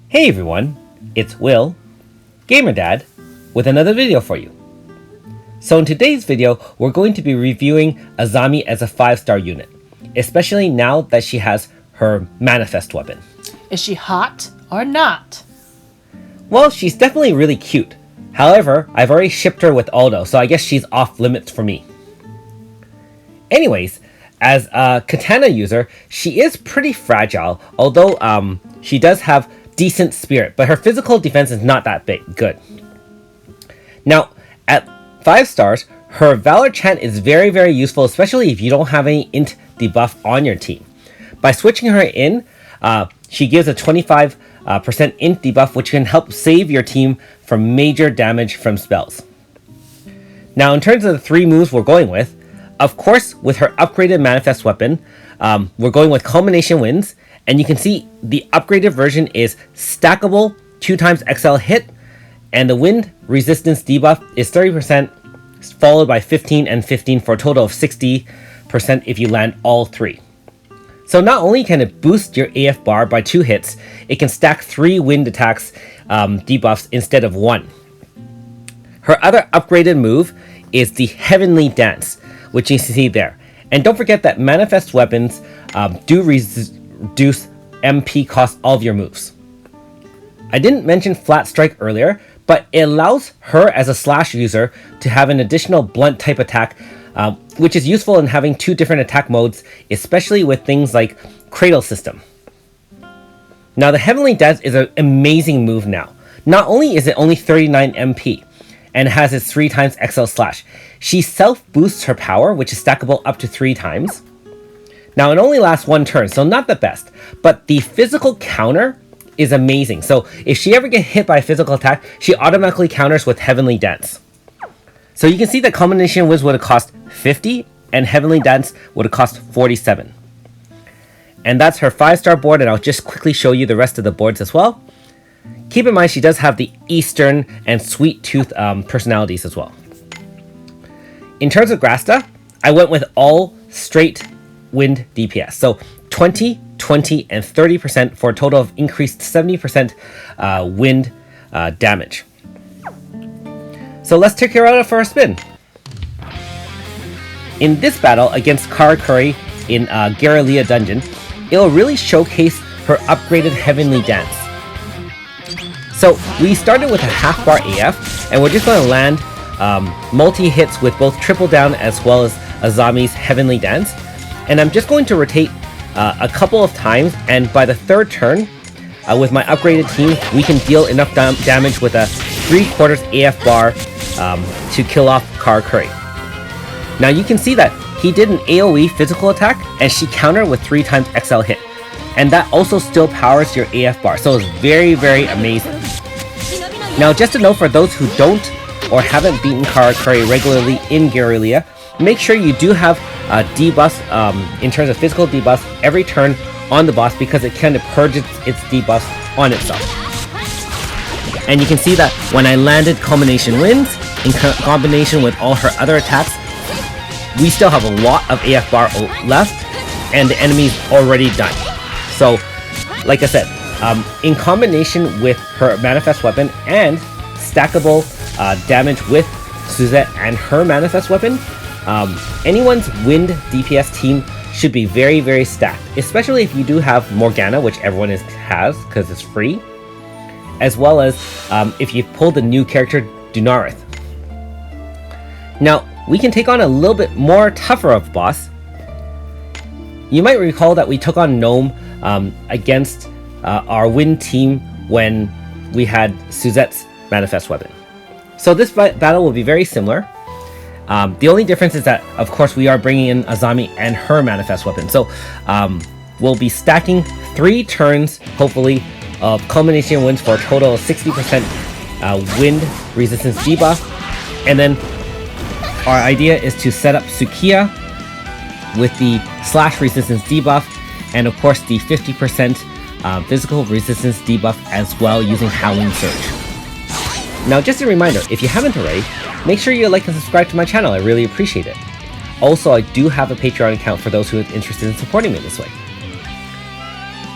Hey everyone, it's Will, Gamer Dad, with another video for you. So in today's video, we're going to be reviewing Azami as a 5-star unit, especially now that she has her manifest weapon. Is she hot or not? Well, she's definitely really cute. However, I've already shipped her with Aldo, so I guess she's off limits for me. Anyways, as a katana user, she is pretty fragile, although she does have decent spirit, but her physical defense is not that good. Now, at 5 stars, her Valor Chant is very useful, especially if you don't have any int debuff on your team. By switching her in, she gives a 25% int debuff, which can help save your team from major damage from spells. Now, in terms of the 3 moves we're going with, of course, with her upgraded manifest weapon, we're going with Culmination Winds, and you can see the upgraded version is stackable 2x XL hit, and the wind resistance debuff is 30%, followed by 15 and 15 for a total of 60% if you land all 3. So not only can it boost your AF bar by 2 hits, it can stack 3 wind attacks debuffs instead of 1. Her other upgraded move is the Heavenly Dance, which you see there. And don't forget that manifest weapons do reduce MP cost of your moves. I didn't mention Flat Strike earlier, but it allows her as a slash user to have an additional blunt type attack, which is useful in having 2 different attack modes, especially with things like Cradle System. Now the Heavenly Dance is an amazing move now. Not only is it only 39 MP, and has its 3x XL slash, she self-boosts her power, which is stackable up to 3 times. Now it only lasts 1 turn, so not the best, but the physical counter is amazing. So if she ever gets hit by a physical attack, she automatically counters with Heavenly Dance. So you can see that Combination Winds would have cost 50, and Heavenly Dance would have cost 47. And that's her 5-star board, and I'll just quickly show you the rest of the boards as well. Keep in mind she does have the Eastern and Sweet Tooth personalities as well. In terms of Grasta, I went with all straight wind DPS. So 20, 20, and 30% for a total of increased 70% wind damage. So let's take her out for a spin. In this battle against Karakuri in Guerrilla Dungeon, it will really showcase her upgraded Heavenly Dance. So we started with a half bar AF, and we're just going to land multi-hits with both Triple Down as well as Azami's Heavenly Dance. And I'm just going to rotate a couple of times, and by the 3rd turn, with my upgraded team, we can deal enough damage with a 3/4 AF bar to kill off Karakuri. Now you can see that he did an AoE physical attack, and she countered with 3x XL hit. And that also still powers your AF bar, so it's very amazing. Now just a note for those who don't or haven't beaten Karakuri regularly in Guerrilla, make sure you do have debuffs in terms of physical debuffs every turn on the boss, because it kind of purges its debuffs on itself. And you can see that when I landed Culmination Winds, in combination with all her other attacks, we still have a lot of AF bar left, and the enemy's already done. So, like I said, in combination with her manifest weapon and stackable damage with Suzette and her manifest weapon, anyone's wind DPS team should be very stacked, especially if you do have Morgana, which everyone has because it's free, as well as if you pull the new character Dunarith. Now, we can take on a little bit more tougher of boss. You might recall that we took on Gnome against our wind team when we had Suzette's manifest weapon. So this battle will be very similar. The only difference is that, of course, we are bringing in Azami and her manifest weapon. So we'll be stacking 3 turns, hopefully, of Culmination Winds for a total of 60% wind resistance debuff. And then our idea is to set up Sukiya with the slash resistance debuff, and of course the 50% physical resistance debuff as well, using Howling Surge. Now just a reminder, if you haven't already, make sure you like and subscribe to my channel, I really appreciate it. Also, I do have a Patreon account for those who are interested in supporting me this way.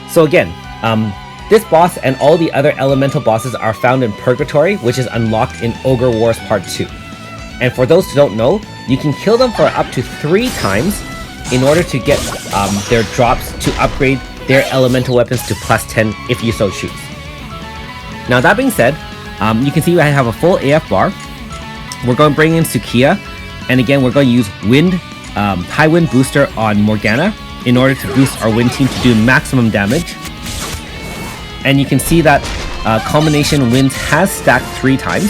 So again, This boss and all the other elemental bosses are found in Purgatory, which is unlocked in Ogre Wars Part 2. And for those who don't know, you can kill them for up to 3 times in order to get their drops to upgrade their elemental weapons to +10 if you so choose. Now that being said, you can see I have a full AF bar. We're going to bring in Sukiya, and again we're going to use Wind, High Wind Booster on Morgana in order to boost our Wind team to do maximum damage. And you can see that Combination Winds has stacked 3 times.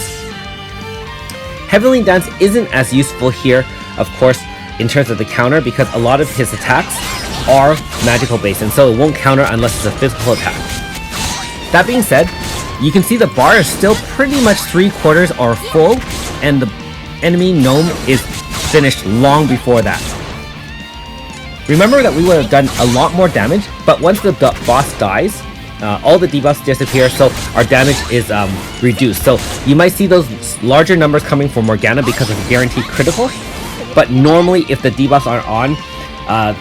Heavenly Dance isn't as useful here, of course, in terms of the counter, because a lot of his attacks are magical based, and so it won't counter unless it's a physical attack. That being said, you can see the bar is still pretty much 3/4 or full, and the enemy gnome is finished long before that. Remember that we would have done a lot more damage, but once the boss dies, all the debuffs disappear, so our damage is reduced. So you might see those larger numbers coming from Morgana because of guaranteed critical, but normally if the debuffs are on,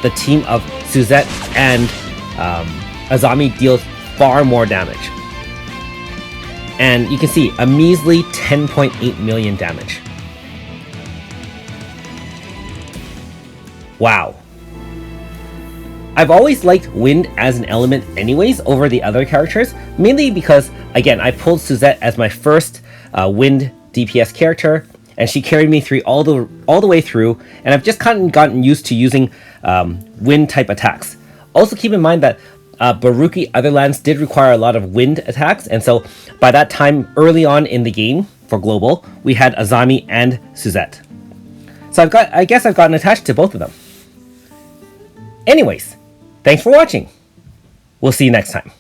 the team of Suzette and Azami deals far more damage. And you can see a measly 10.8 million damage. Wow. I've always liked Wind as an element anyways over the other characters, mainly because, again, I pulled Suzette as my first Wind DPS character, and she carried me through all the way through, and I've just kind of gotten used to using Wind type attacks. Also keep in mind that Baruki Otherlands did require a lot of Wind attacks, and so by that time early on in the game for Global, we had Azami and Suzette. So I guess I've gotten attached to both of them. Anyways, thanks for watching. We'll see you next time.